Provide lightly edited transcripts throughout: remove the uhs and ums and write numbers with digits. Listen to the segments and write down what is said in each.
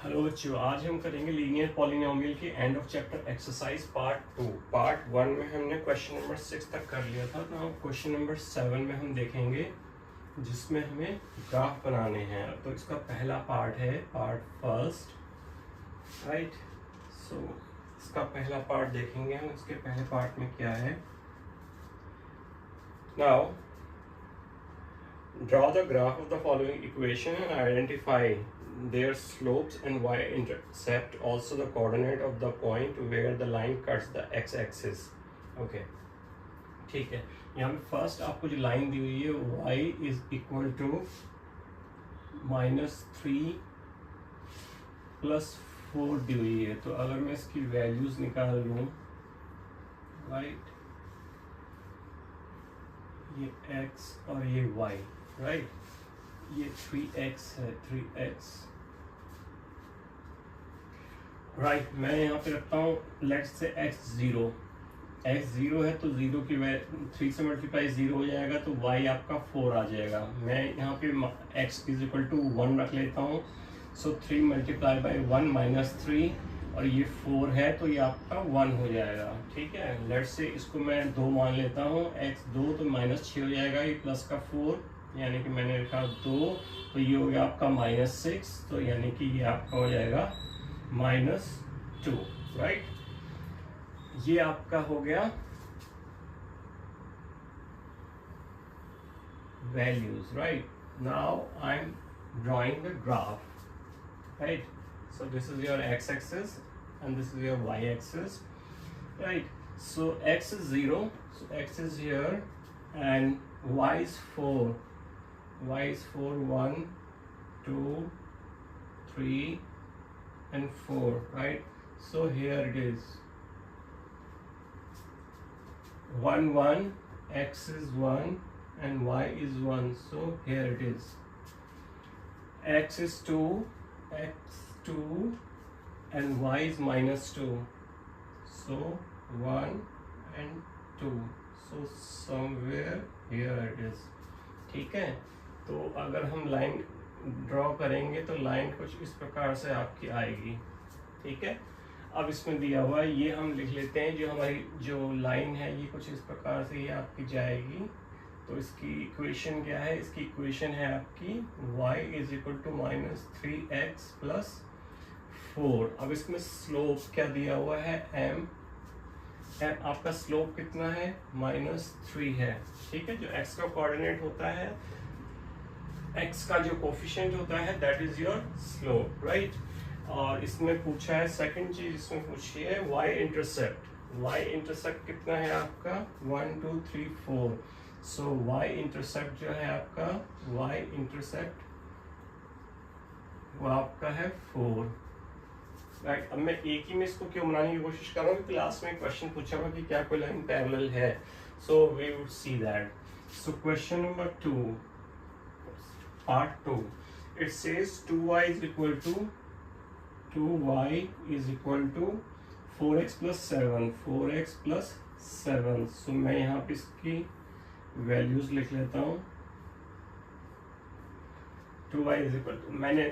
Hello बच्चों, आज हम करेंगे लीनियर पॉलिनोमियल के end of chapter exercise part 2। Part 1 में हमने क्वेश्चन नंबर 6 तक कर लिया था, तो हम क्वेश्चन नंबर 7 में हम देखेंगे जिसमें हमें ग्राफ बनाने हैं। तो इसका पहला पार्ट है पार्ट फर्स्ट, राइट। सो इसका पहला पार्ट देखेंगे हम। इसके पहले पार्ट में क्या है। Now draw the graph of the following equation and identify their slopes and y-intercept, also the coordinate of the point where the line cuts the x-axis. Okay, ठीक है। यहाँ पे फर्स्ट आपको जो लाइन दी हुई है y इज इक्वल टू -3 + 4 दी हुई है। तो अगर मैं इसकी वैल्यूज निकाल लूँ, राइट, ये x और ये y, राइट, ये 3x है, 3x, राइट। मैं यहाँ पे रखता हूँ लेट्स से x0 है, तो 0 की 3 से मल्टीप्लाई 0 हो जाएगा, तो y आपका 4 आ जाएगा। मैं यहाँ पे x = 1 रख लेता हूँ। सो 3 × 1 - 3, और ये 4 है, तो ये आपका 1 हो जाएगा। ठीक है, लेट्स से इसको मैं 2 मान लेता हूँ, x2, तो -6 हो जाएगा, ये प्लस का 4, यानी कि मैंने लिखा 2, तो ये हो गया आपका -6, तो यानी कि ये आपका हो जाएगा -2, राइट। ये आपका हो गया values, right. Now I am drawing the graph, right? So this is your x-axis and this is your y-axis, right? So x is 0, so x is here, and y is 4. Y is 4, 1, 2, 3, and 4, right? So here it is 1, 1, x is 1 and y is 1, so here it is. X is 2, x2, and y is -2, so 1 and 2, so somewhere here it is। ठीक है, तो अगर हम line draw करेंगे तो line कुछ इस प्रकार से आपकी आएगी। ठीक है, अब इसमें दिया हुआ है, ये हम लिख लेते हैं। जो हमारी जो लाइन है ये कुछ इस प्रकार से ये आपकी जाएगी। तो इसकी इक्वेशन क्या है? इसकी इक्वेशन है आपकी y = -3x + 4। अब इसमें स्लोप क्या दिया हुआ है? m आपका स्लोप कितना है? -3 है। ठीक है, जो x का कोऑर्डिनेट होता है, x का जो कोफिशिएंट होता है, that is your slope, right. और इसमें पूछा है सेकंड चीज, इसमें पूछी है y-इंटरसेप्ट। y-इंटरसेप्ट कितना है आपका? 1, 2, 3, 4। सो y-इंटरसेप्ट जो है आपका, y-इंटरसेप्ट वो आपका है 4, राइट। अब मैं एक ही में इसको क्यों बनाने की कोशिश कर रहा हूँ? क्लास में क्वेश्चन पूछा हुआ कि क्या कोई लाइन पैरेलल है, so we would see that. So question number 2, part 2, it says 2y = 4x + 7, 4x + 7। सो मैं यहाँ पे इसकी वैल्यूज लिख लेता हूँ। 2y = मैंने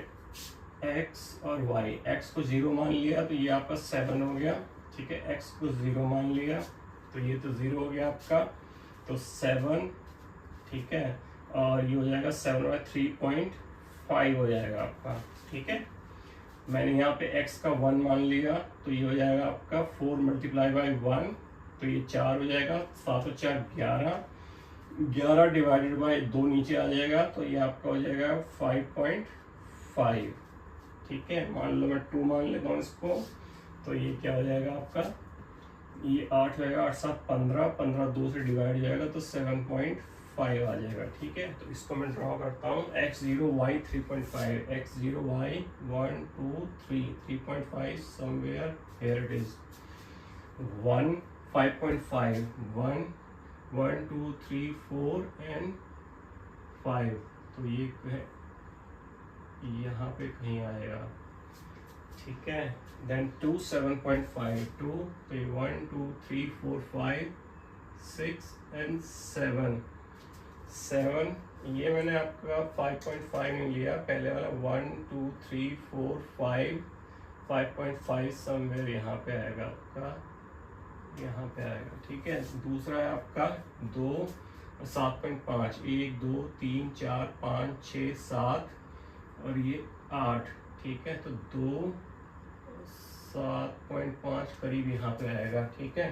x और y, x को 0 मान लिया तो ये आपका 7 हो गया। ठीक है, x को 0 मान लिया तो ये तो 0 हो गया आपका, तो 7। ठीक है, और ये हो जाएगा 7 और 3.5 हो जाएगा आपका। ठीक है, मैंने यहाँ पे x का 1 मान लिया तो ये हो जाएगा आपका 4 × 1, तो ये 4 हो जाएगा। 7 और 4 11, 11 डिवाइडेड बाय 2 नीचे आ जाएगा, तो ये आपका हो जाएगा 5.5। ठीक है, मान लो मैं 2 मान लेता हूँ इसको, तो ये क्या हो जाएगा आपका? ये 8 रहेगा, 8 7 15, 15 2 से डिवाइड हो जाएगा, तो 7.5 आ जाएगा। ठीक है, तो इसको मैं ड्रॉ करता हूँ। x0 y 3.5, x0 y 1 2 3, 3.5 somewhere here it is 1, 5.5, 1 1 2 3 4 and 5, तो ये है यहाँ पे कहीं आएगा। ठीक है, देन 2 7.5, 2, तो ये 1 2 3 4 5 6 and 7, 7 ये मैंने आपका 5.5 नहीं लिया, पहले वाला 1 2 3 4 5 5.5 समवेयर यहाँ पे आएगा आपका, यहाँ पे आएगा, ठीक है। दूसरा है आपका 2 7.5, 1 2 3 4 5 6 7 और ये 8, ठीक है। तो 2 7.5 करीब यहाँ पे आएगा, ठीक है।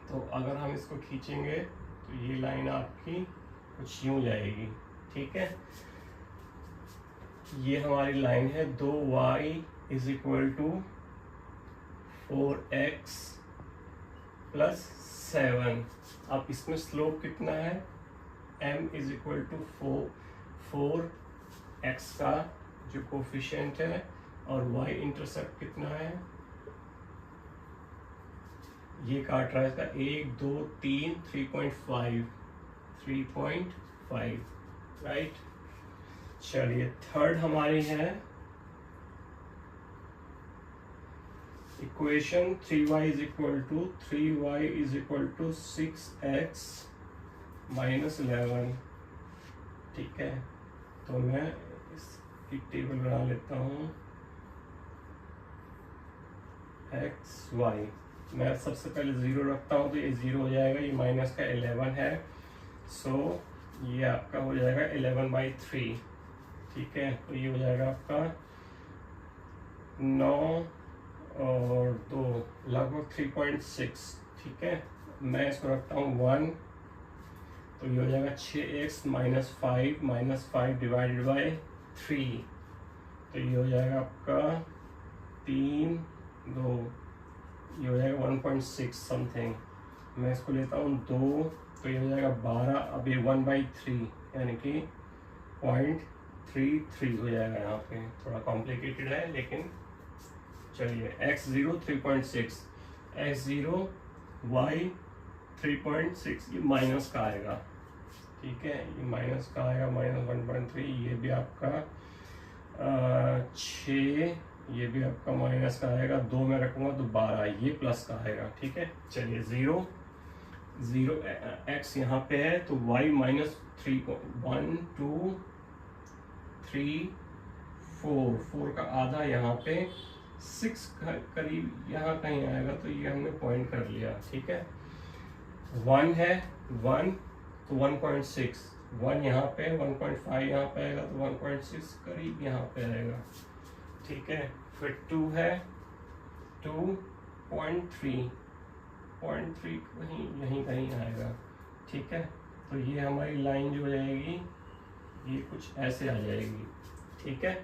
तो अगर हम इसको खींचेंगे तो ये लाइन आपकी कुछ यूं जाएगी, ठीक है। ये हमारी लाइन है 2y is equal to 4x plus 7। अब इसमें स्लोप कितना है, m is equal to 4x का जो कोफिशिएंट है और y इंटरसेप्ट कितना है, ये काट रहा है इसका 1 2 3 3.5 राइट। चलिए थर्ड हमारी है equation 3y is equal to 6x minus 11, ठीक है। तो मैं इसकी टेबल बना लेता हूँ x y, मैं सबसे पहले 0 रखता हूँ तो ये 0 हो जाएगा, ये माइनस का 11 है, सो ये आपका हो जाएगा 11/3, ठीक है। तो ये हो जाएगा आपका 9 और 2 लगभग 3.6, ठीक है। मैं इसको रखता हूँ 1, तो ये हो जाएगा 6x माइनस 5 डिवाइडेड बाई 3, तो ये हो जाएगा आपका 3 2, ये हो जाएगा 1.6 समथिंग। मैं इसको लेता हूँ 2, तो ये हो जाएगा 12, अब ये 1/3 यानी कि 0.33 हो जाएगा। यहाँ पे थोड़ा कॉम्प्लिकेटेड है लेकिन चलिए, x0 3.6, x0 y 3.6, ये माइनस का आएगा, ठीक है। ये माइनस का आएगा, माइनस 1.3, ये भी आपका 6, ये भी आपका माइनस का आएगा, 2 में रखूंगा तो 12, ये प्लस का आएगा, ठीक है। चलिए 0 x यहाँ पे है तो y माइनस 3, 1 2 3 4 का आधा यहाँ पे 6 करीब यहाँ कहीं आएगा, तो ये हमने पॉइंट कर लिया, ठीक है। 1 है 1 तो 1.6, 1 यहाँ पे 1.5 यहाँ पे आएगा तो 1.6 करीब यहाँ पे आएगा, ठीक है। फिर 2 है 2.3 यहीं कहीं आएगा, ठीक है। तो ये हमारी लाइन जो हो जाएगी ये कुछ ऐसे आ जाएगी, ठीक है।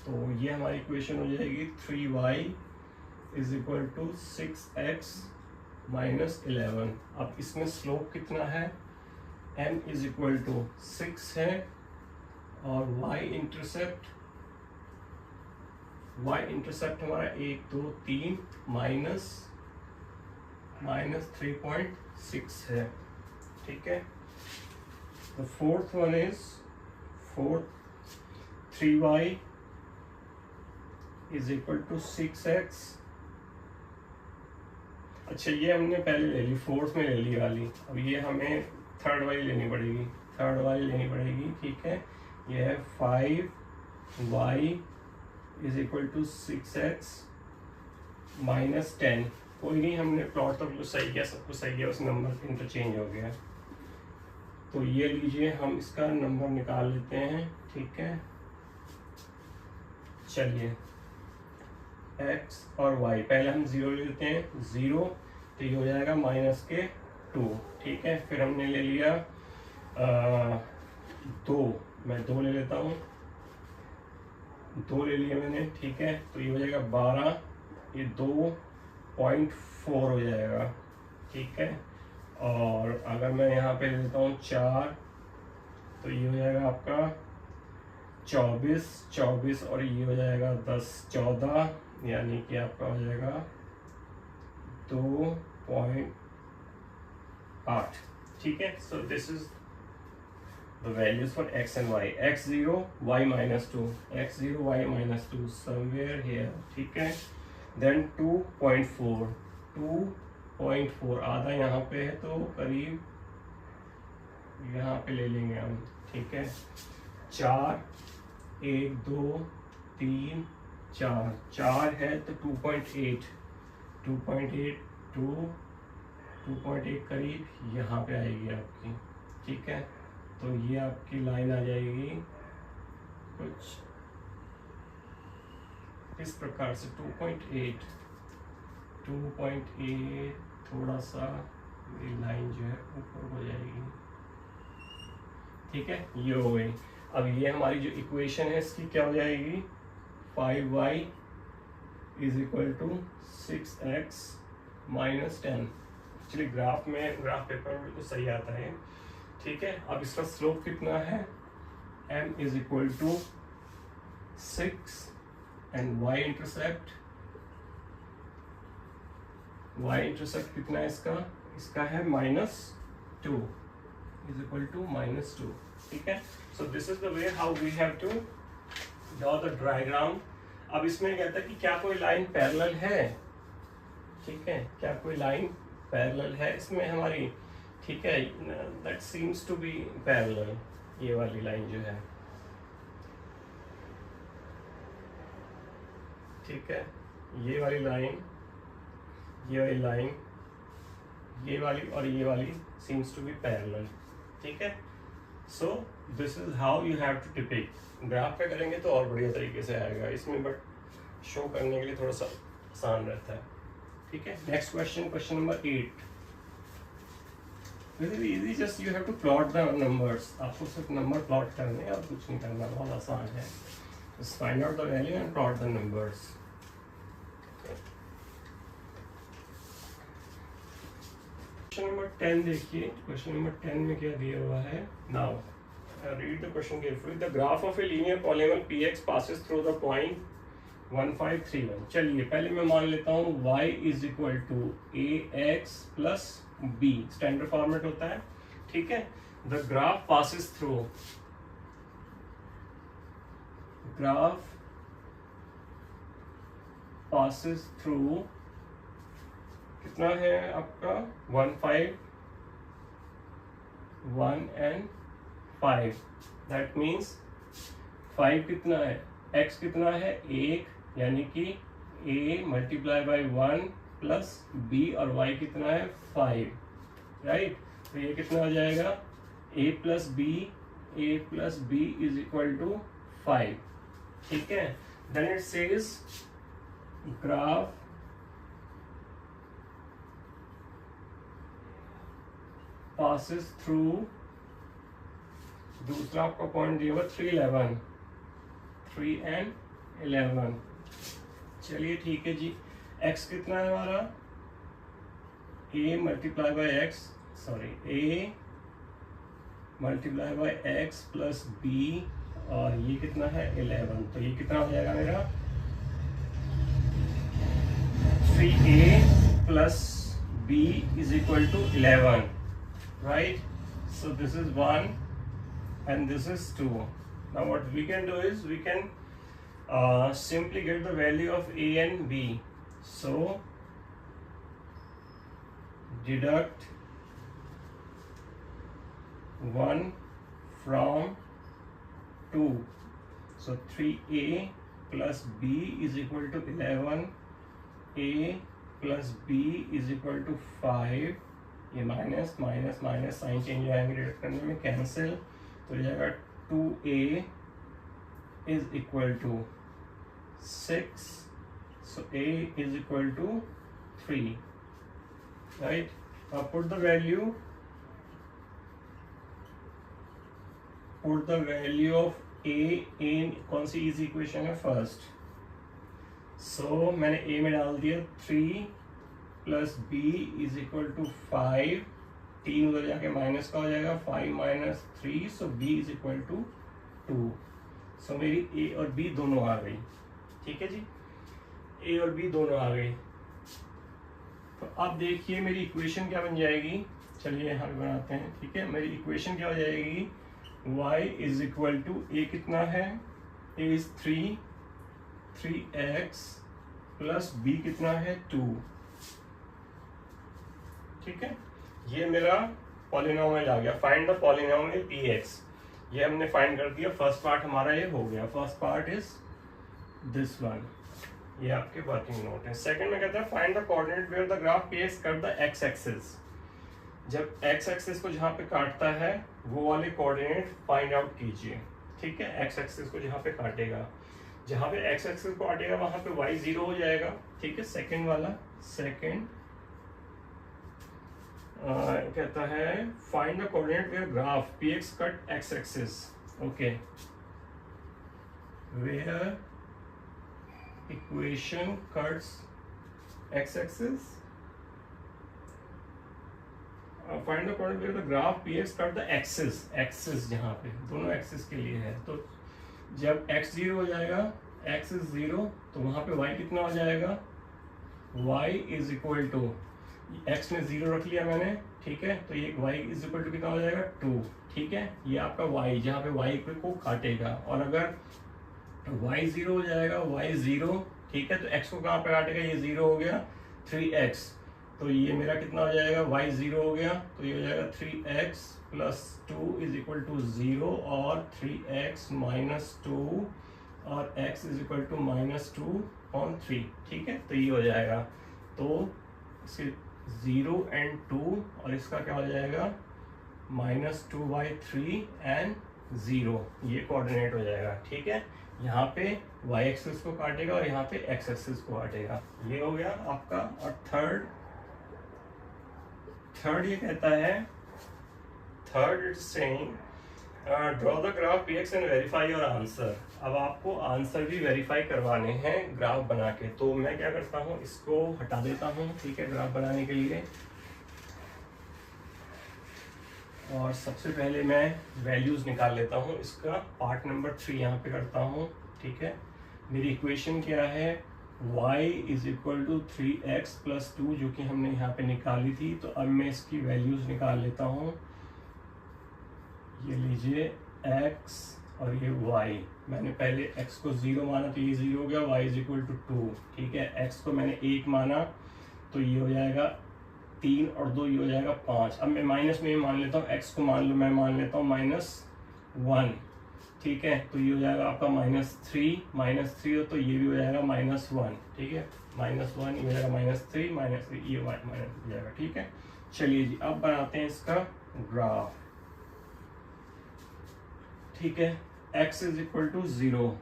तो ये हमारी इक्वेशन हो जाएगी 3y is equal to 6x minus 11। अब इसमें स्लोप कितना है, m इज इक्वल टू 6 है और y इंटरसेप्ट हमारा 1 2 3 माइनस 3.6 है, ठीक है। The fourth one is 3y is equal to 6x। अच्छा, ये हमने पहले ले ली, फोर्थ में ले ली वाली, अब ये हमें थर्ड वाली लेनी पड़ेगी, ठीक है। ये है 5y is equal to 6x minus 10। कोई नहीं, हमने प्लॉट तो बिल्कुल सही किया, सब कुछ सही है, उस नंबर इंटरचेंज हो गया। तो ये लीजिए, हम इसका नंबर निकाल लेते हैं, ठीक है। चलिए x और y, पहले हम 0 ले लेते हैं, 0 तो ये हो जाएगा माइनस के 2, ठीक है। फिर हमने ले लिया 2, मैं 2 ले लेता हूँ, 2 ले लिया मैंने, ठीक है। तो ये हो जाएगा 12, ये 2.4 हो जाएगा, ठीक है। और अगर मैं यहाँ पे लेता हूँ 4, तो ये हो जाएगा आपका 24 और ये हो जाएगा 10 14, यानी कि आपका हो जाएगा 2.8, ठीक है। So this is the values for x and y, x0 y minus 2, x0 y minus 2 somewhere here, ठीक है। देन 2.4 आधा यहाँ पे है तो करीब यहाँ पे ले लेंगे हम, ठीक है। 4 1 2 3 4 4 है तो 2.8 2.8 करीब यहाँ पे आएगी आपकी, ठीक है। तो ये आपकी लाइन आ जाएगी कुछ इस प्रकार से 2.8 थोड़ा सा ये लाइन जो है ऊपर हो जाएगी, ठीक है। ये हो गई। अब ये हमारी जो इक्वेशन है इसकी क्या हो जाएगी, 5y is equal to 6x minus 10। Actually graph paper में तो सही आता है, ठीक है। अब इसका स्लोप कितना है, m is equal to 6 and y intercept कितना है इसका है -2 इज इक्वल टू -2, ठीक है। So this is the way how we have to draw the diagram. अब इसमें कहता है कि क्या कोई लाइन पैरेलल है, ठीक है, क्या कोई लाइन पैरेलल है इसमें हमारी, ठीक है। That seems to be parallel, ये वाली लाइन जो है, ठीक है। ये वाली लाइन, ये वाली और ये वाली सीम्स टू बी पैरेलल, ठीक है। So this is how you have to depict. Graph पे करेंगे तो और बढ़िया तरीके से आएगा इसमें, बट शो करने के लिए थोड़ा सा आसान रहता है, ठीक है। Next question number 8। Very easy, just you have to plot the numbers. आपको सिर्फ नंबर प्लॉट करने हैं और कुछ नहीं करना, बहुत आसान है। Just find out the value and plot the numbers. Question number 10 देखिए। क्वेश्चन नंबर 10 में क्या दिया हुआ है, now read the question carefully. The graph of a linear polygon px passes through the point 1531। चलिए पहले मैं मान लेता हूँ y is equal to ax plus b, standard format होता है, ठीक है। द ग्राफ पासेस थ्रू कितना है आपका 1 5 1 and 5। दैट मीन्स 5 कितना है, x कितना है 1, यानी कि a multiply by 1 plus b, और y कितना है 5, राइट। तो ये कितना हो जाएगा, a plus b is equal to 5, ठीक है। Then it says graph passes through, दूसरा आपका पॉइंट दिया हुआ 3 and 11। चलिए ठीक है जी। x कितना है हमारा, a multiply by x plus b, और ये कितना है 11। तो ये कितना हो जाएगा मेरा 3a plus b is equal to 11, right? So this is 1 and this is 2. Now what we can do is we can simply get the value of a and b. So deduct 1 from 2. So 3a plus b is equal to 11. a plus b is equal to 5. ये minus minus minus sign change आएंगे deduct करने में, cancel, तो ये जाएगा 2a is equal to 6, so a is equal to 3, right. अब put the value of a in कौन सी इजी इक्वेशन है, फर्स्ट। सो मैंने a में डाल दिया 3 plus b is equal to 5, 3 उधर जाके माइनस का हो जाएगा, 5 minus 3, so b is equal to 2। सो मेरी a और b दोनों आ गई, ठीक है जी, a और b दोनों आ गई। तो अब देखिए मेरी इक्वेशन क्या बन जाएगी, चलिए यहाँ पे बनाते हैं, ठीक है। मेरी इक्वेशन क्या हो जाएगी, y is equal to a कितना है, a is 3x plus b कितना है 2, ठीक है। ये मेरा पॉलिनोमियल आ गया, फाइंड द पॉलिनोमियल px, ये हमने फाइंड कर दिया। फर्स्ट पार्ट हमारा ये हो गया, first part is this one, ये आपके वर्किंग नोट है। सेकंड में कहता है find the coordinate where the graph px cut the x axis, जब x एक्सिस को जहाँ पे काटता है वो वाले कोऑर्डिनेट फाइंड आउट कीजिए, ठीक है। x एक्सिस को जहाँ पे काटेगा, जहाँ पे x एक्सिस को काटेगा वहां पे y 0 हो जाएगा, ठीक है। सेकंड वाला, सेकंड कहता है find the coordinate where graph px cut x axis, okay, where equation cuts x axis, find the coordinate where the graph px cut the axis, axis जहाँ पे दोनों एक्सिस के लिए है, तो जब x 0 हो जाएगा, x इज 0, तो वहां पे y कितना हो जाएगा, y is equal to, x में 0 रख लिया मैंने, ठीक है, तो ये y इज इक्वल टू कितना हो जाएगा 2, ठीक है। ये आपका y जहाँ पे y को काटेगा, और अगर y 0 हो जाएगा, y 0, ठीक है, तो x को कहाँ पे काटेगा, ये 0 हो गया 3x, तो ये मेरा कितना हो जाएगा, y 0 हो गया, तो ये हो जाएगा 3x plus 2 is equal to 0, और 3x माइनस 2 और x is equal to minus 2/3, ठीक है, तो ये हो जाएगा। तो इसके 0 and 2, और इसका क्या हो जाएगा -2/3 and 0, ये कोऑर्डिनेट हो जाएगा, ठीक है। यहाँ पे y एक्सिस को काटेगा और यहाँ पे x एक्सिस को काटेगा, ये हो गया आपका। और थर्ड ये कहता है, third is saying draw the graph px and verify your answer. अब आपको आंसर भी वेरीफाई करवाने हैं ग्राफ बना के, तो मैं क्या करता हूँ, इसको हटा देता हूँ, ठीक है, ग्राफ बनाने के लिए। और सबसे पहले मैं वैल्यूज निकाल लेता हूँ, इसका पार्ट नंबर 3 यहाँ पे करता हूँ, ठीक है। मेरी इक्वेशन क्या है, y is equal to 3x plus 2, जो कि हमने यहाँ पे निकाली थी। तो अब मैं इसकी वैल्यूज निकाल लेता हूँ, ये लीजिए x और ये y, मैंने पहले x को 0 माना तो ये 0 हो गया, y इज इक्वल टू 2, ठीक है। x को मैंने 1 माना तो ये हो जाएगा 3 और 2, ये हो जाएगा 5। अब मैं माइनस में मान लेता हूँ, x को मैं मान लेता हूँ -1, ठीक है, तो ये हो जाएगा आपका -3 तो ये भी हो जाएगा -1, ठीक है, -1 ये हो जाएगा -3 ये माइनस हो जाएगा, ठीक है। चलिए जी, अब बनाते हैं इसका ग्राफ, ठीक है। x is equal to 0,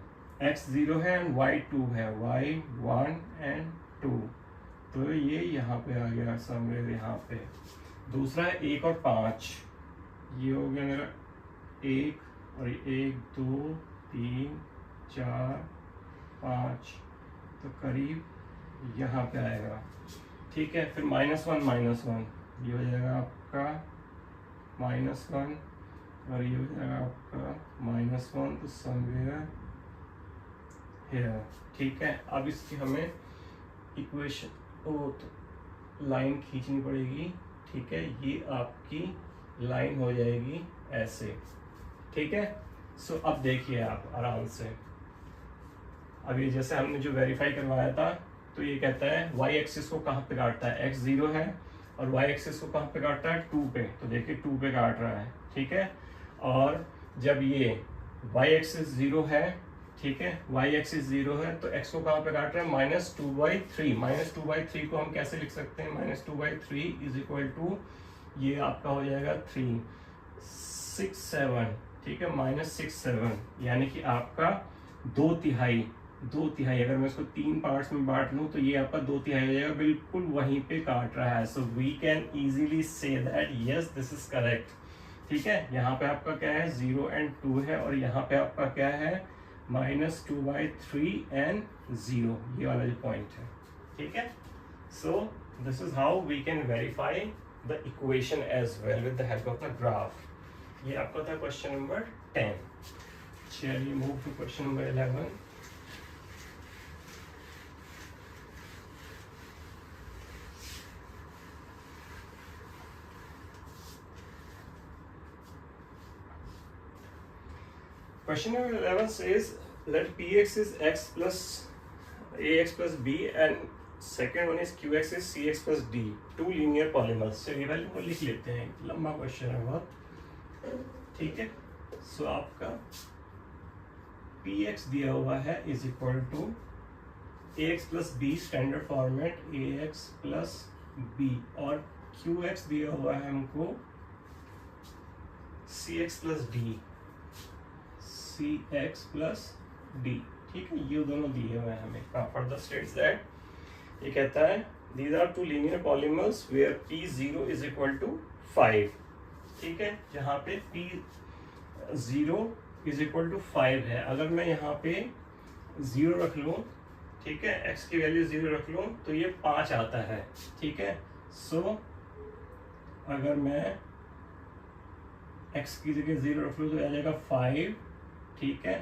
x 0 है एंड y 2 है, y 1 एंड 2, तो ये यहाँ पे आ गया समवेयर यहाँ पे। दूसरा है 1 और 5, ये हो गया मेरा 1 और 1 2 3 4 5, तो करीब यहाँ पे आएगा, ठीक है। फिर -1 ये हो जाएगा आपका -1, और ये हो जाएगा आपका -1, तो समवेयर हियर, ठीक है। अब इसकी हमें इक्वेशन तो लाइन खींचनी पड़ेगी, ठीक है, ये आपकी लाइन हो जाएगी ऐसे, ठीक है। सो अब देखिए आप आराम से, अब ये जैसे हमने जो वेरीफाई करवाया था, तो ये कहता है y एक्सिस को कहाँ पे काटता है, x 0 है, और y एक्सिस को कहाँ पे काटता है 2 पे, तो देखिए 2 पे काट रहा है, ठीक है। और जब ये y एक्सिस 0 है, ठीक है, y एक्सिस 0 है, तो x को कहाँ पे काट रहा है -2/3, -2/3 को हम कैसे लिख सकते हैं, -2/3 इज इक्वल टू, ये आपका हो जाएगा 3 6 7, ठीक है, -6 7, यानी कि आपका 2/3, अगर मैं इसको 3 पार्ट्स में बांट लूँ तो ये आपका 2/3 हो जाएगा, बिल्कुल वहीं पे काट रहा है। So we can easily say that yes this is correct, ठीक है। यहाँ पे आपका क्या है 0 and 2 है, और यहाँ पे आपका क्या है -2/3 and 0, ये वाला जो पॉइंट है, ठीक है। So this is how we can verify the equation as well with the help of the graph. ये आपका था क्वेश्चन नंबर 10। चलिए move to question number 11। Question number 11 says let px is x plus ax plus b and second one is q x is c x plus d, two linear polymers. चलिए value को लिख लेते हैं, लंबा question है बहुत, ठीक है। सो आपका पी एक्स दिया हुआ है is equal to a x plus b, standard format a x plus b, और क्यू एक्स दिया हुआ है हमको c x plus d, c x plus d, ठीक है। ये दोनों दिए हुए हैं हमें। फर्दर स्टेट्स दैट, ये कहता है these are two linear polymers where P0 is equal to 5, ठीक है। जहाँ पे P0 is equal to 5 है, अगर मैं यहाँ पे 0 रख लूँ, ठीक है, x की वैल्यू 0 रख लूँ तो ये 5 आता है, ठीक है। सो अगर मैं x की जगह 0 रख लूँ तो आ जाएगा 5, ठीक है,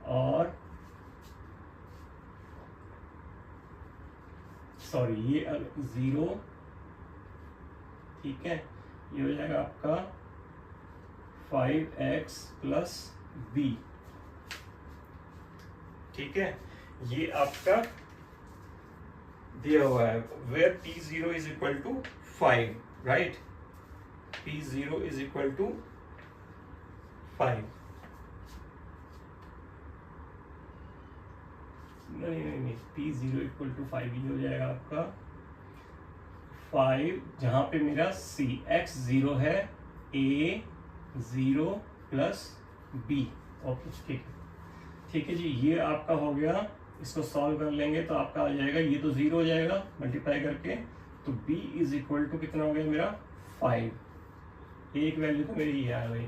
और सॉरी ये 0, ठीक है, ये हो जाएगा आपका 5x प्लस b, ठीक है। ये आपका दिया हुआ है where P0 is equal to 5, right, P0 is equal to 5, नहीं, P0 इक्वल टू 5, ये हो जाएगा आपका 5, जहां पे मेरा C x 0 है, A 0 प्लस B, ओके, ठीक है जी। ये आपका हो गया, इसको सॉल्व कर लेंगे तो आपका आ जाएगा, ये तो 0 हो जाएगा मल्टीप्लाई करके, तो B इज इक्वल टू कितना हो गया मेरा 5, एक वैल्यू तो मेरी ये आ गई,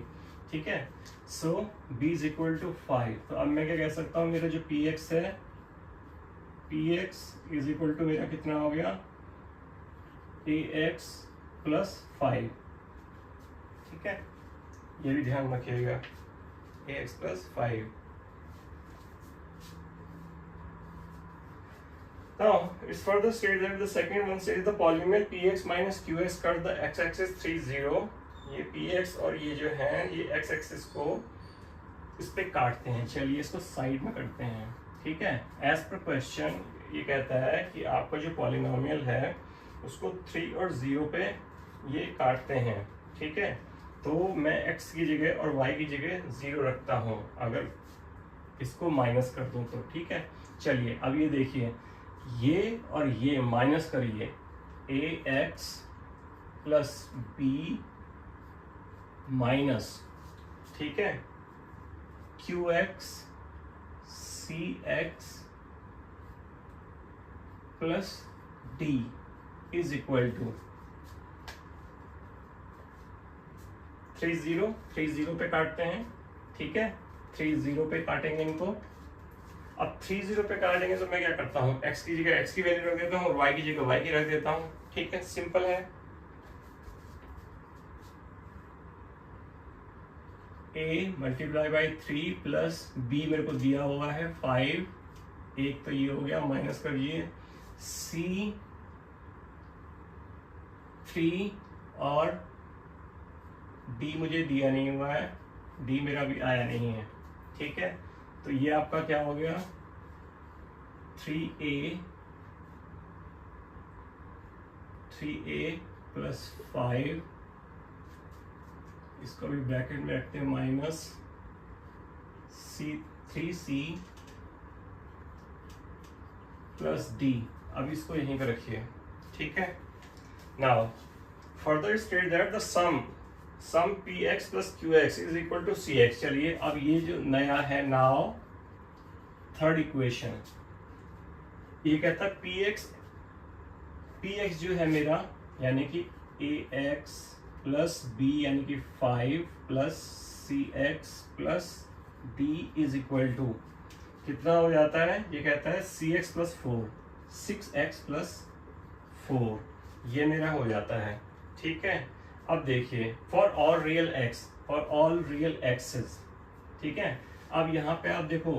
ठीक है। सो B इज इक्वल टू 5, तो अब मैं क्या कह सकता हूँ, मेरा जो Px है, Px इज इक्वल टू मेरा कितना हो गया Ax प्लस 5, ठीक है, ये भी ध्यान रखिएगा, Ax plus 5। Now it's further stated that the second one says the polymer Px minus Qx cut the x-axis 3 0। ये Px और ये जो है ये x-axis को इस पे काटते हैं। चलिए इसको साइड में करते हैं, ठीक है। एज पर क्वेश्चन ये कहता है कि आपका जो पॉलिनोमियल है उसको 3 और 0 पे ये काटते हैं, ठीक है। तो मैं x की जगह और y की जगह 0 रखता हूँ, अगर इसको माइनस कर दूँ तो, ठीक है। चलिए अब ये देखिए, ये और ये माइनस करिए, ax प्लस b माइनस, ठीक है, qx cx plus d is equal to 3 0 पे काटते हैं, ठीक है, 3 0 पे काटेंगे इनको। अब 3 0 पे काटेंगे तो मैं क्या करता हूँ, x की जगह x की वैल्यू रख देता हूँ और y की जगह y की रख देता हूँ, ठीक है, सिंपल है। a multiply by 3 plus b मेरे को दिया हुआ है 5, एक तो ये हो गया, माइनस करिए c 3 और d मुझे दिया नहीं हुआ है, d मेरा भी आया नहीं है, ठीक है। तो ये आपका क्या हो गया 3a प्लस 5, इसको भी ब्रैकेट में रखते हैं, माइनस 3c प्लस d, अब इसको यहीं पे रखिए, ठीक है। Now further state that the sum px plus qx is equal to cx। चलिए अब ये जो नया है, नाउ थर्ड इक्वेशन, ये कहता है px जो है मेरा, यानी कि ax प्लस b यानी कि 5 plus cx plus d is equal to कितना हो जाता है, ये कहता है cx प्लस 4, 6x प्लस 4, ये मेरा हो जाता है, ठीक है। अब देखिए फॉर ऑल रियल एक्सेस, ठीक है। अब यहाँ पे आप देखो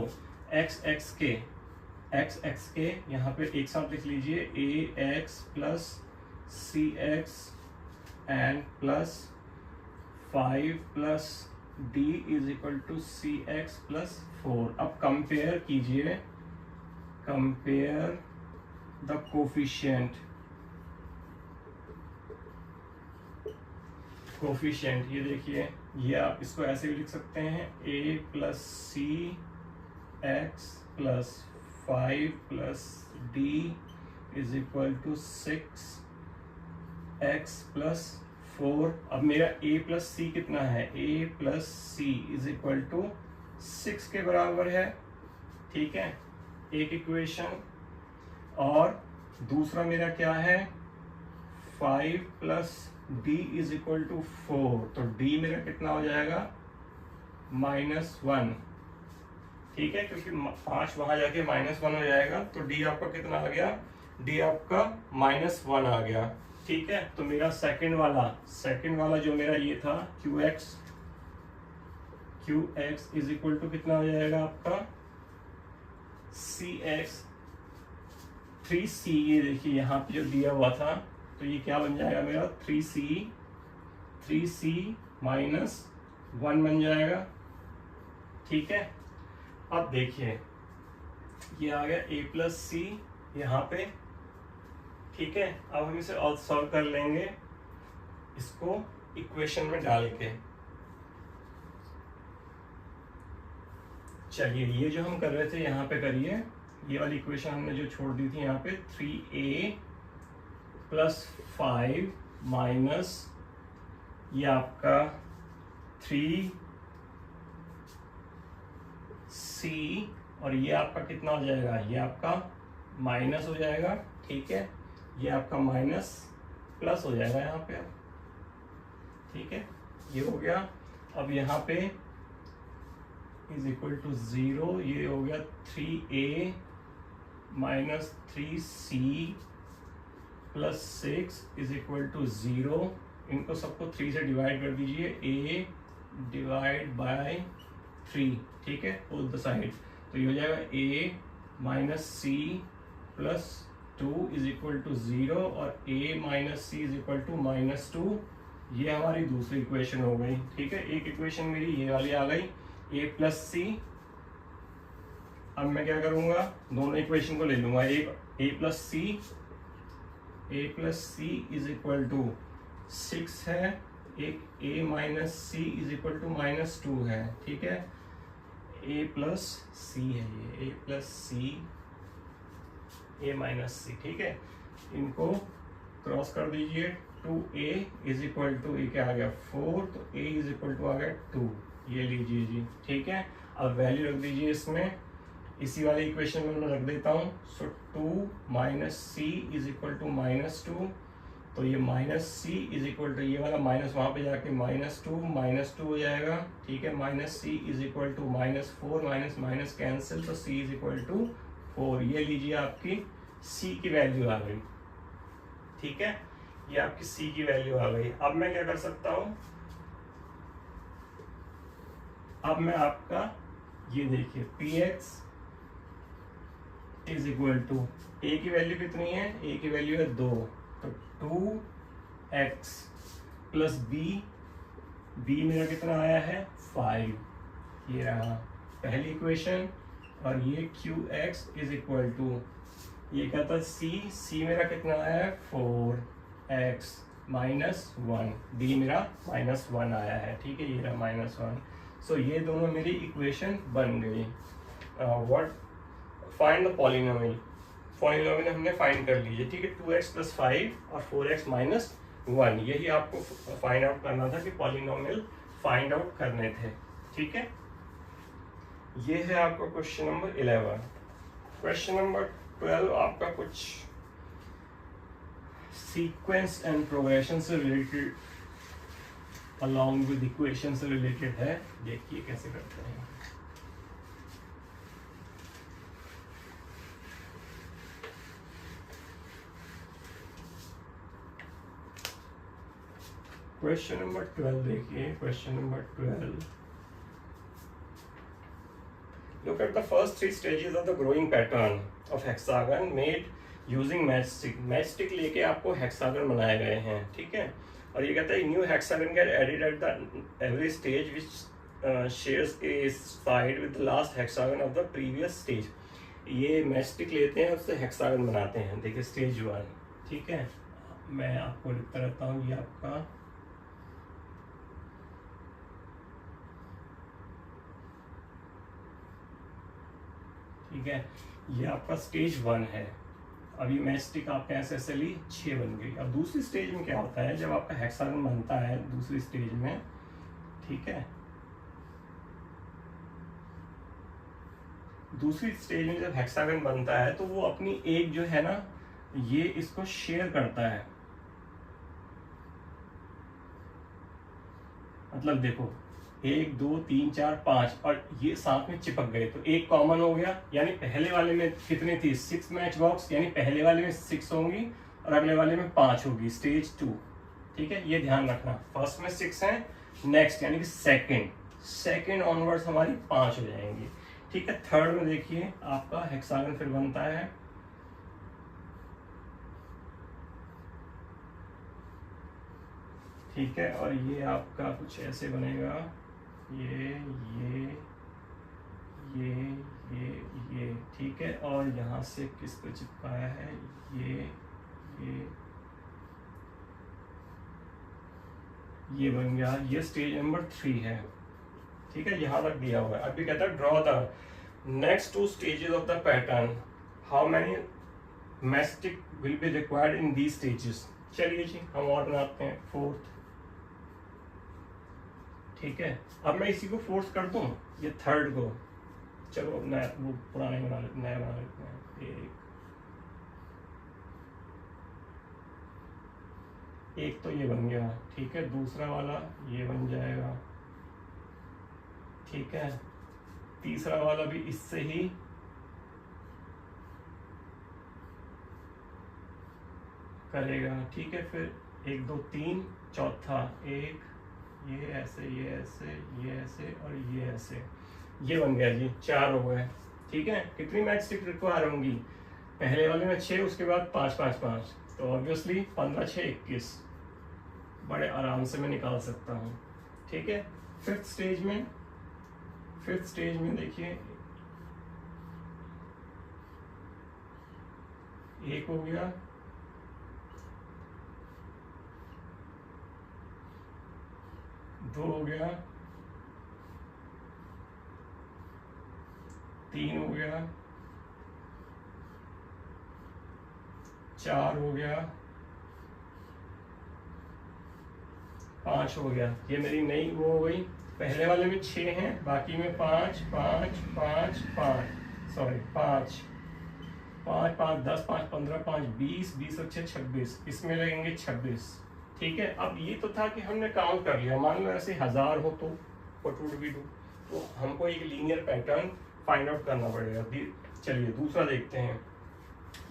x के यहाँ पे एक साथ लिख लीजिए ax plus cx and plus 5 plus d is equal to cx plus 4। अब कंपेयर कीजिए, कंपेयर द कोफिशिएंट ये देखिए, ये आप इसको ऐसे भी लिख सकते हैं, a plus c x plus 5 plus d is equal to 6 x plus 4। अब मेरा a प्लस सी कितना है, a plus c is equal to 6 के बराबर है, ठीक है, एक इक्वेशन। और दूसरा मेरा क्या है, 5 plus d is equal to 4, तो d मेरा कितना हो जाएगा, -1, ठीक है, क्योंकि 5 वहां जाके -1 हो जाएगा, तो d आपका कितना आ गया, d आपका -1 आ गया, ठीक है। तो मेरा सेकंड वाला जो मेरा ये था qx इज इक्वल टू कितना हो जाएगा आपका, cx 3c, ये देखिए यहाँ पे जो दिया हुआ था, तो ये क्या बन जाएगा मेरा, 3c माइनस 1 बन जाएगा, ठीक है। अब देखिए ये आ गया a प्लस सी यहाँ पे, ठीक है। अब हम इसे और सॉल्व कर लेंगे इसको इक्वेशन में डाल के। चलिए ये जो हम कर रहे थे यहाँ पे करिए, ये वाली इक्वेशन हमने जो छोड़ दी थी यहाँ पे, 3a प्लस 5 माइनस ये आपका 3c, और ये आपका कितना हो जाएगा, ये आपका माइनस हो जाएगा, ठीक है, ये आपका माइनस प्लस हो जाएगा यहाँ पे, ठीक है, ये हो गया। अब यहाँ पे इज इक्वल टू 0, ये हो गया 3a minus 3c plus 6 is equal to 0। इनको सबको 3 से डिवाइड कर दीजिए, a डिवाइड बाय 3, ठीक है, बोथ द साइड, तो ये हो जाएगा a minus c plus 2 is equal to 0 और a minus c is equal to -2। ये हमारी दूसरी इक्वेशन हो गई, ठीक है। एक इक्वेशन मेरी ये वाली आ गई, a प्लस सी। अब मैं क्या करूंगा, दोनों इक्वेशन को ले लूंगा, एक a plus c is equal to 6 है, एक a minus c is equal to -2 है, ठीक है, a प्लस सी है ये, a plus C a minus C, ठीक है। इनको क्रॉस कर दीजिए, 2a इज इक्वल टू, ये क्या आ गया 4, तो a इज इक्वल टू आ गया 2, ये लीजिए जी, ठीक है। अब वैल्यू रख दीजिए इसमें, इसी वाले इक्वेशन में मैं रख देता हूँ, so 2 minus c is equal to -2, तो ये minus c is equal to, ये वाला माइनस वहाँ पे जाके -2 हो जाएगा, ठीक है, minus c is equal to -4, minus minus cancel, तो सी इज इक्वल टू 4। ये लीजिए आपकी सी की वैल्यू आ गई, ठीक है, ये आपकी सी की वैल्यू आ गई। अब मैं क्या कर सकता हूँ, अब मैं आपका ये देखिए px is equal to, a की वैल्यू कितनी है, a की वैल्यू है 2, तो 2x प्लस b मेरा कितना आया है 5, ये रहा पहली इक्वेशन। और ये qx इज इक्वल टू, ये क्या था c मेरा कितना आया है 4x माइनस 1, d मेरा -1 आया है, ठीक है, ये रहा -1। सो ये दोनों मेरी इक्वेशन बन गई। व्हाट फाइंड द पॉलिनोमियल हमने फाइंड कर लीजिए, ठीक है, 2x प्लस 5 और 4x माइनस 1, यही आपको फाइंड आउट करना था कि पॉलिनोमियल फाइंड आउट करने थे, ठीक है। ये है आपका क्वेश्चन नंबर 11। क्वेश्चन नंबर 12 आपका कुछ सीक्वेंस एंड प्रोग्रेशन से रिलेटेड अलॉन्ग विद इक्वेशन से रिलेटेड है, देखिए कैसे करते हैं। क्वेश्चन नंबर 12 देखिए, question number 12, look at the first 3 stages of the growing pattern of hexagon made using matchstick। Matchstick लेके आपको हेक्सागन बनाए गए हैं, ठीक है, और ये कहता है new hexagon get added at the every stage which shares a side with the last hexagon of the previous stage. ये मैस्टिक लेते हैं उससे हेक्सागन बनाते हैं। देखिए स्टेज 1, ठीक है, मैं आपको लिखता रहता हूँ। ये आपका ठीक है, ये आपका स्टेज 1 है। अभी मैस्टिक आपने ऐसे ली 6 बन गई। अब दूसरी स्टेज में क्या होता है, जब आपका हेक्सागन बनता है दूसरी स्टेज में, ठीक है, दूसरी स्टेज में जब हेक्सागन बनता है तो वो अपनी एक जो है ना, ये इसको शेयर करता है। मतलब देखो 1 2 3 4 5 और ये साथ में चिपक गए तो एक कॉमन हो गया। यानी पहले वाले में कितनी थी, 6 मैच बॉक्स, यानी पहले वाले में 6 होंगी और अगले वाले में 5 होगी, स्टेज 2। ठीक है, ये ध्यान रखना। फर्स्ट में 6 है, नेक्स्ट यानी कि सेकंड ऑनवर्ड्स हमारी 5 हो जाएंगी। ठीक है, थर्ड में देखिए आपका हेक्सागन फिर बनता है, ठीक है, और ये आपका कुछ ऐसे बनेगा, ये ठीक है, और यहाँ से किस पे चिपकाया है, ये बन गया, ये स्टेज नंबर 3 है। ठीक है, यहाँ तक दिया हुआ है। अभी कहता है draw the next 2 stages of the pattern, how many mastic will be required in these stages. चलिए जी हम और बनाते हैं 4th। ठीक है, अब मैं इसी को फोर्स कर दूं, ये थर्ड को, चलो नया वो पुराने बना लेते, नया बना लेते हैं। एक तो ये बन गया, ठीक है, दूसरा वाला ये बन जाएगा, ठीक है, तीसरा वाला भी इससे ही करेगा। ठीक है, फिर 1 2 3, चौथा एक, ये ऐसे और ये ऐसे, ये बन गया जी, 4 हो गए। ठीक है, कितनी मैच स्टिक रिक्वायर होंगी, पहले वाले में 6, उसके बाद 5 5 5, तो ऑब्वियसली 15 6 21 बड़े आराम से मैं निकाल सकता हूँ। ठीक है, फिफ्थ स्टेज में देखिए 1 हो गया, 2 हो गया, 3 हो गया, 4 हो गया, 5 हो गया। ये मेरी नई वो हो गई। पहले वाले में 6 हैं, बाकी में 5 5 5 5 सॉरी 5 5 5 10 5 15 5 20 20 और 6 26, इसमें लगेंगे 26। ठीक है, अब ये तो था कि हमने काउंट कर लिया, मान लो ऐसे 1000 हो तो व्हाट वुड वी डू, तो हमको एक लीनियर पैटर्न फाइंड आउट करना पड़ेगा। चलिए दूसरा देखते हैं।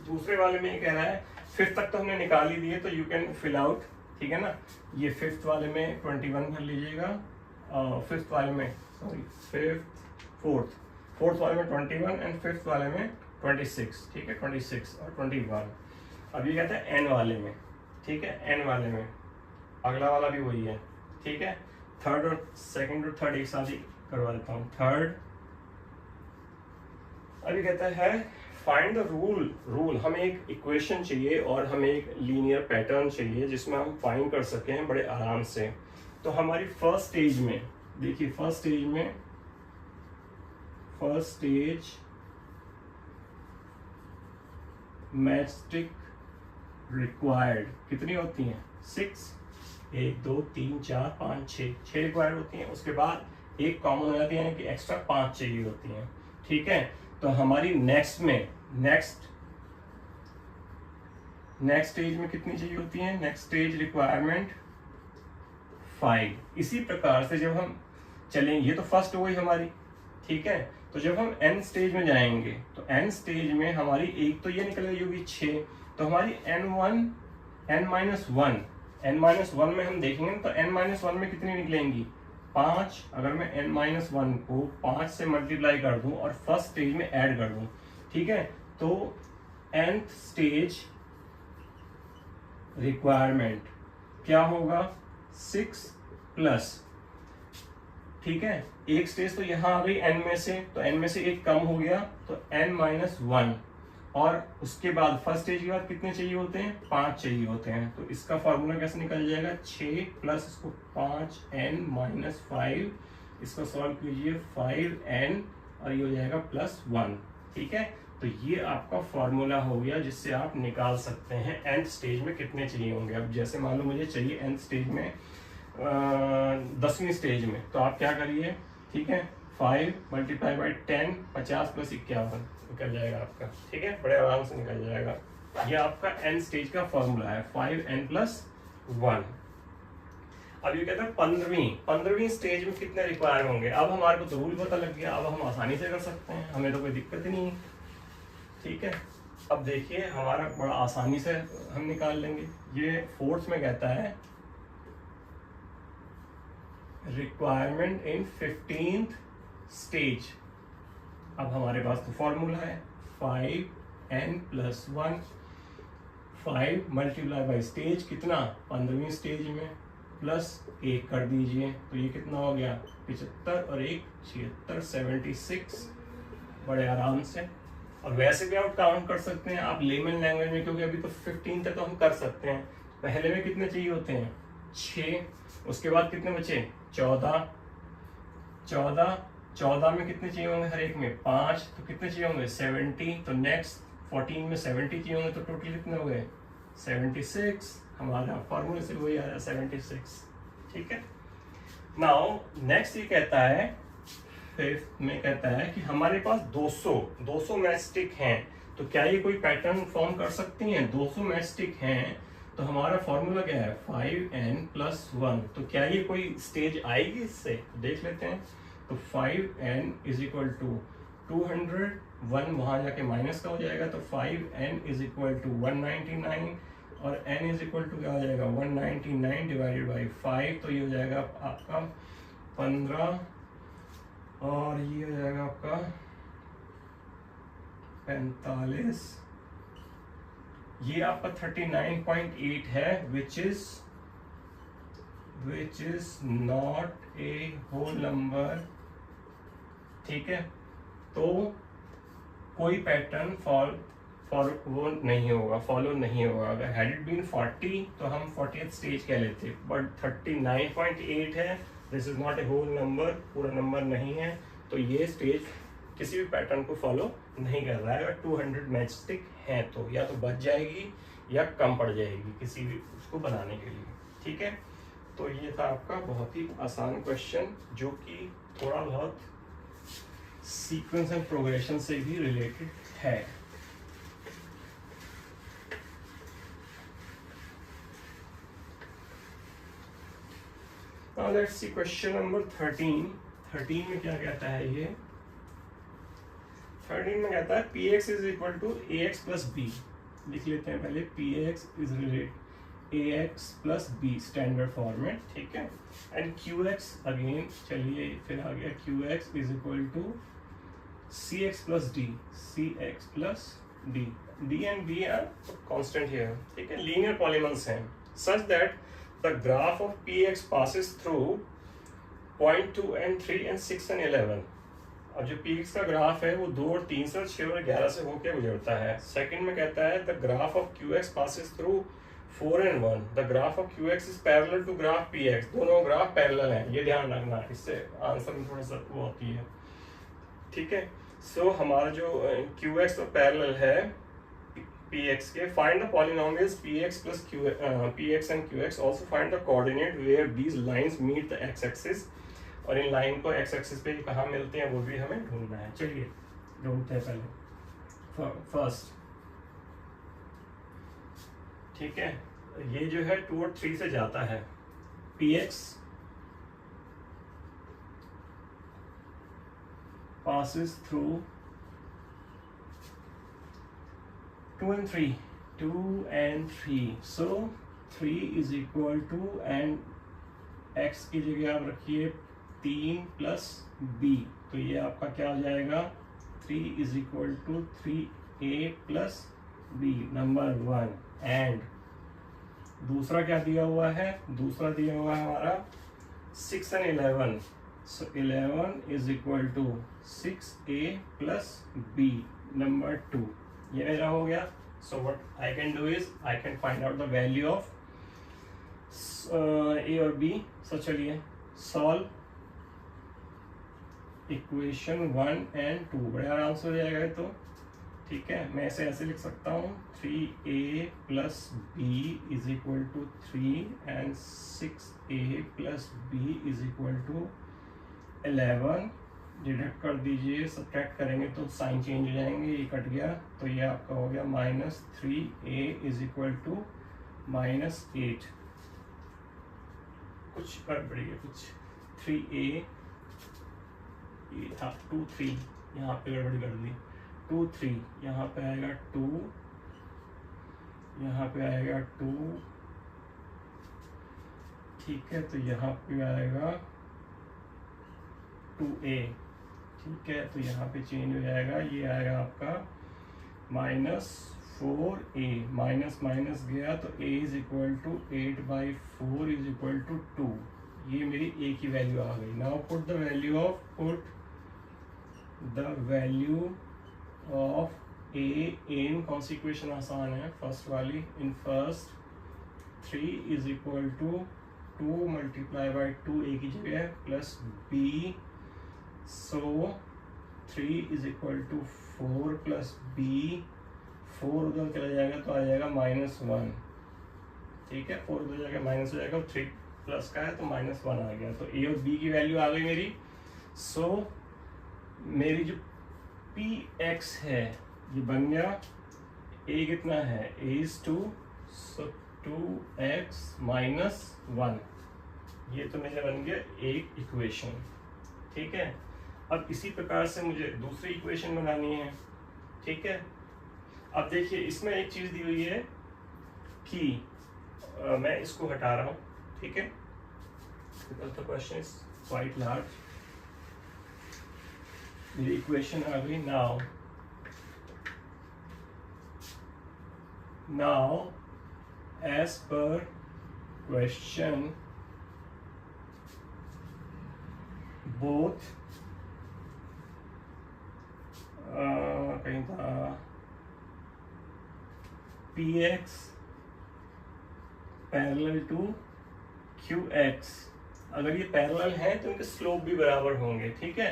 दूसरे वाले में ये कह रहा है 5th तक तो हमने निकाल ही दिए, तो यू कैन फिल आउट। ठीक है ना, ये 5th वाले में 21 भर लीजिएगा, 5th वाले में सॉरी 4th वाले में 21 एंड 5th वाले में 26। ठीक है, 26 और 21। अब ये कहता है n वाले में, ठीक है, n वाले में अगला वाला भी वही है। ठीक है, थर्ड और सेकंड और थर्ड एक साथ ही करवा देता हूँ। थर्ड अभी कहता है फाइंड द रूल, हमें एक इक्वेशन चाहिए और हमें एक लीनियर पैटर्न चाहिए जिसमें हम फाइंड कर सकें बड़े आराम से। तो हमारी फर्स्ट स्टेज में देखिए, फर्स्ट स्टेज मैस्टिक रिक्वायर्ड कितनी होती हैं, 6, 1 2 3 4 5 6 रिक्वायर्ड होती हैं। उसके बाद एक कॉमन हो जाती है, यानी कि एक्स्ट्रा 5 चाहिए होती हैं। ठीक है, तो हमारी नेक्स्ट स्टेज में कितनी चाहिए होती है, नेक्स्ट स्टेज रिक्वायरमेंट 5। इसी प्रकार से जब हम चलेंगे, ये तो फर्स्ट हो गई हमारी। ठीक है, तो जब हम n स्टेज में जाएंगे तो n स्टेज में हमारी एक तो ये निकल गई होगी 6, तो हमारी n-1 में हम देखेंगे तो n-1 में कितनी निकलेंगी, 5। अगर मैं n-1 को 5 से मल्टीप्लाई कर दूं और फर्स्ट स्टेज में ऐड कर दूं, ठीक है, तो nth स्टेज रिक्वायरमेंट क्या होगा, 6 प्लस ठीक है, एक स्टेज तो यहाँ आ गई n में से, तो n में से एक कम हो गया तो n-1, और उसके बाद फर्स्ट स्टेज के बाद कितने चाहिए होते हैं, 5 चाहिए होते हैं। तो इसका फॉर्मूला कैसे निकल जाएगा, 6 प्लस इसको 5n-5, इसको सॉल्व कीजिए 5n और ये हो जाएगा +1। ठीक है, तो ये आपका फॉर्मूला हो गया जिससे आप निकाल सकते हैं nth स्टेज में कितने चाहिए होंगे। अब जैसे मान लो मुझे चाहिए nth स्टेज में 10वीं स्टेज में, तो आप क्या करिए, ठीक है, 5 × 10, 50 + 51 निकल जाएगा आपका। ठीक है, बड़े आराम से निकल जाएगा। ये आपका n स्टेज का फॉर्मूला है, 5n+1। अब ये कहते हैं 15वीं स्टेज में कितने रिक्वायर होंगे। अब हमारे को तो रूल पता लग गया, अब हम आसानी से कर सकते हैं, हमें तो कोई दिक्कत ही नहीं है। ठीक है, अब देखिए हमारा बड़ा आसानी से हम निकाल लेंगे। ये 4th में कहता है रिक्वायरमेंट इन 15th स्टेज। अब हमारे पास तो फॉर्मूला है 5n+1, 5 × स्टेज कितना, 15वीं स्टेज में, प्लस 1 कर दीजिए, तो ये कितना हो गया, 75 और 1 76, 76 बड़े आराम से। और वैसे भी आप काउंट कर सकते हैं आप लेमन लैंग्वेज में, क्योंकि अभी तो 15 तक तो हम कर सकते हैं। पहले में कितने चाहिए होते हैं, 6, उसके बाद कितने बचे, 14 में कितने चाहिए होंगे हर एक में, 5, तो कितने चाहिए होंगे, 70, तो नेक्स्ट 14 में 70 चाहिए होंगे, तो टोटल कितने हो गए, 76। हमारा फॉर्मूले से वही आया 76। ठीक है, नाउ नेक्स्ट ये कहता है 5th में कहता है कि हमारे पास 200 मैच स्टिक हैं, तो क्या ये कोई पैटर्न फॉर्म कर सकती हैं। 200 मैच स्टिक हैं तो हमारा फॉर्मूला क्या है, 5n+1, तो क्या ये कोई स्टेज आएगी इससे, तो देख लेते हैं। तो 5n = 200, 1 वहां जाके माइनस का हो जाएगा, तो 5n = 199 और n क्या हो जाएगा, 199 / 5, तो ये हो जाएगा आपका 15 और ये हो जाएगा आपका 45। ये आपका 39.8 है, which is not a whole number. ठीक है, तो कोई पैटर्न फॉलो नहीं होगा। अगर हैड इट बीन 40 तो हम 40th स्टेज कह लेते, बट 39.8 है, this is not a whole number, पूरा नंबर नहीं है, तो ये स्टेज किसी भी पैटर्न को फॉलो नहीं कर रहा है। अगर 200 मैच स्टिक हैं तो या तो बच जाएगी या कम पड़ जाएगी किसी भी उसको बनाने के लिए। ठीक है, तो ये था आपका बहुत ही आसान क्वेश्चन, जो कि थोड़ा बहुत सीक्वेंस एंड प्रोग्रेशन से भी रिलेटेड है। Now let's see question number 13 में क्या कहता है ये, 13 में कहता है px = ax + b। लिख लेते हैं पहले, px = ax + b standard format. ठीक है, एंड qx अगेन, चलिए फिर आ गया, qx = cx + d, cx + d, d and b are constant here। ठीक है, लीनियर पॉलीमर्स हैं, such that the graph of px passes through point 2 and 3 and 6 and 11। अब जो px का ग्राफ है वो 2 और 3 से 6 और 11 से होके गुजरता है। सेकंड में कहता है the graph of qx passes through 4 and 1, the graph of qx is parallel to graph px। दोनों ग्राफ पैरेलल हैं, ये ध्यान रखना, इससे आंसर में थोड़ा सा वो होती है। ठीक है, सो हमारा जो qx तो पैरेलल है px के, find the polynomials px and qx, also find the coordinate where these lines meet the x-axis, और इन लाइन को x-axis पे कहाँ मिलते हैं वो भी हमें ढूंढना है। चलिए ढूंढते हैं पहले फर्स्ट। ठीक है, ये जो है 2 और 3 से जाता है, px passes through 2 and 3, 2 and 3, so 3 = and x की जगह आप रखिए 3 + b, तो ये आपका क्या हो जाएगा, 3 = 3a + b, नंबर 1। एंड दूसरा क्या दिया हुआ है, दूसरा दिया हुआ है हमारा 6 and 11, So 11 is equal to 6a plus b number 2. ये मेरा हो गया. So what I can do is I can find out the value of a और b. So चलिए solve इक्वेशन 1 and 2. बड़े आराम से हो जाएगा ये तो. ठीक है, मैं ऐसे लिख सकता हूँ 3a plus b is equal to 3 and 6a plus b is equal to 11. Deduct कर दीजिए, सब्ट्रैक्ट करेंगे तो साइन चेंज हो जाएंगे. ये कट गया तो ये आपका हो गया -3a is equal to -8. कुछ गड़बड़ी है, कुछ 3a ये था 2 3 यहाँ पे गड़बड़ी कर दी. 2 3 यहाँ पे आएगा 2, यहाँ पे आएगा 2. ठीक है, तो यहाँ पे आएगा 2a. ठीक है, तो यहाँ पे चेंज हो जाएगा. ये आएगा आपका -4a. माइनस माइनस गया तो a is equal to 8/4 is equal to 2. ये मेरी a की वैल्यू आ गई. Now put the value of a in, कौन सी इक्वेशन आसान है, फर्स्ट वाली. In first 3 is equal to 2 multiply by 2 a की जगह plus b. So 3 is equal to 4 plus b. 4 उधर चला जाएगा तो आ जाएगा -1. ठीक है, 4 उधर जाएगा माइनस हो जाएगा. 3 प्लस का है तो -1 आ गया. तो a और b की वैल्यू आ गई मेरी. सो मेरी जो px है ये बन गया. a कितना है, a is 2, सो 2x - 1. ये तो मेरा बन गया एक इक्वेशन. ठीक है, अब इसी प्रकार से मुझे दूसरी इक्वेशन बनानी है. ठीक है, अब देखिए इसमें एक चीज दी हुई है कि मैं इसको हटा रहा हूँ. ठीक है, because the question is quite large. मेरी इक्वेशन आ गई. now as per question both कहीं था px पैरेलल टू qx. अगर ये पैरेलल है तो इनके स्लोप भी बराबर होंगे. ठीक है,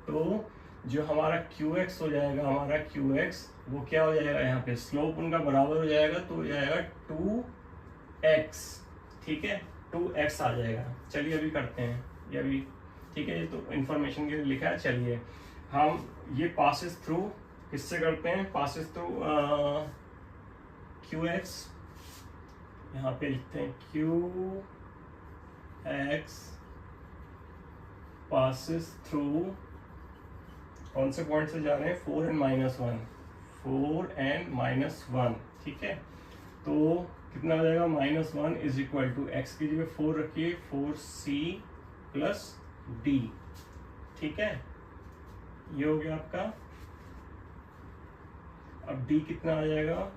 तो जो हमारा qx हो जाएगा, हमारा qx वो क्या हो जाएगा, यहाँ पे स्लोप उनका बराबर हो जाएगा तो हो जाएगा 2x. ठीक है, 2x आ जाएगा. चलिए अभी करते हैं ये अभी. ठीक है, ये तो इंफॉर्मेशन के लिए लिखा है. चलिए हम ये पासेस थ्रू किससे करते हैं, पासेस थ्रू qx. यहाँ पे लिखते हैं qx passes through, कौन से पॉइंट से जा रहे हैं, 4 and -1. 4 and -1. ठीक है, तो कितना हो जाएगा, -1 इज इक्वल टू x की जगह 4 रखिए, 4c प्लस d. ठीक है, ये हो गया आपका. अब d कितना आ जाएगा,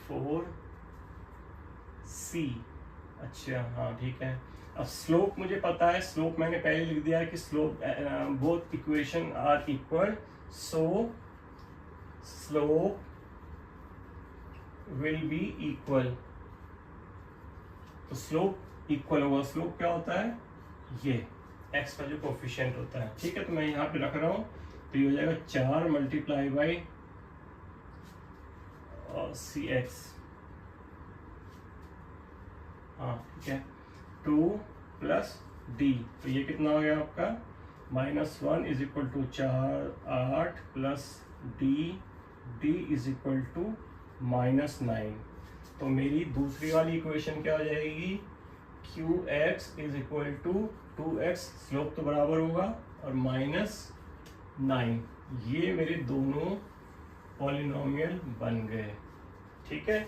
4c. अच्छा हाँ ठीक है. अब स्लोप मुझे पता है, स्लोप मैंने पहले लिख दिया है कि slope both equation are equal. So slope will be equal. तो स्लोप इक्वल होगा. स्लोप क्या होता है, ये x का जो कोफिशिएंट होता है. ठीक है, तो मैं यहाँ पे रख रहा हूँ तो ये हो जाएगा 4 मल्टीप्लाई बाई cx. हाँ ठीक है, 2 प्लस d. तो ये कितना हो गया आपका, -1 is equal to 4 8 plus d is equal to -9. तो मेरी दूसरी वाली इक्वेशन क्या हो जाएगी, qx is equal to 2x, slope तो बराबर होगा, और -9. ये मेरे दोनों पॉलिनोमियल बन गए. ठीक है,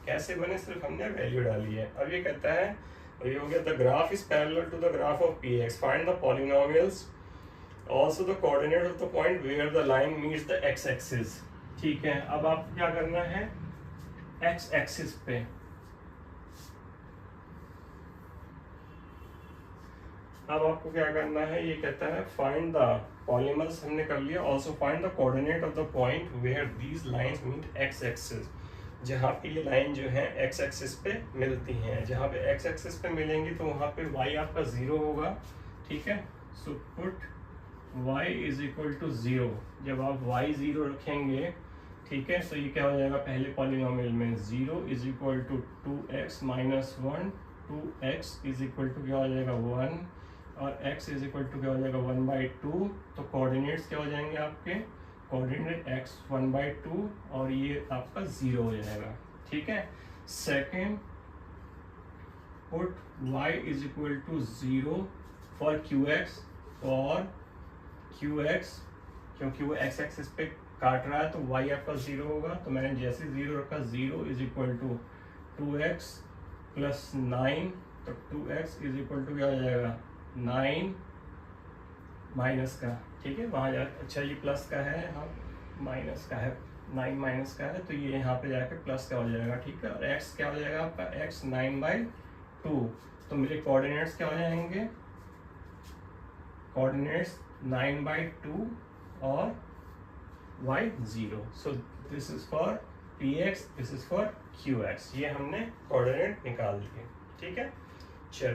कैसे बने, सिर्फ हमने वैल्यू डाली है. अब ये कहता है, ये हो गया, the graph is parallel to the graph of px, find the polynomials, also the coordinate of the point where the line meets the x axis. ठीक है, अब आपको क्या करना है, x एक्सिस पे अब आपको क्या करना है, ये कहता है फाइंड द पॉलीमर्स, हमने कर लिया। Also find the coordinate of the point where these lines meet x axis, जहाँ पे ये लाइन जो है एक्स एक्सिस पे मिलती हैं। जहाँ पे एक्स एक्सिस पे मिलेंगी तो वहाँ पे y आपका 0 होगा, ठीक है। So put y is equal to 0। जब आप y 0 रखेंगे, ठीक है, तो ये क्या हो जाएगा, पहले पॉलिनोमियल में 0 is equal to 2x minus 1, 2x is equal to क्या हो जाएगा 1, और x इज इक्वल टू क्या हो जाएगा 1/2। तो कोऑर्डिनेट्स क्या हो जाएंगे आपके, कोऑर्डिनेट x 1/2 और ये आपका 0 हो जाएगा, ठीक है। Second, put y is equal to 0 for qx, for qx, क्योंकि वो x एक्सिस पे काट रहा है तो y आपका 0 होगा। तो मैंने जैसे 0 रखा, 0 is equal to 2x plus 9, तो 2x इज इक्वल टू क्या हो जाएगा 9 माइनस का, ठीक है, वहाँ जा, अच्छा ये प्लस का है, हाँ माइनस का है, 9 माइनस का है, तो ये यहाँ पे जाकर प्लस का हो जाएगा, ठीक है। और x क्या हो जाएगा आपका, x 9/2। तो मेरे कोऑर्डिनेट्स क्या हो जाएंगे, कोऑर्डिनेट्स 9/2 और y 0। So this is for px, this is for qx। ये हमने कोऑर्डिनेट निकाल लिए, ठीक है। चलो।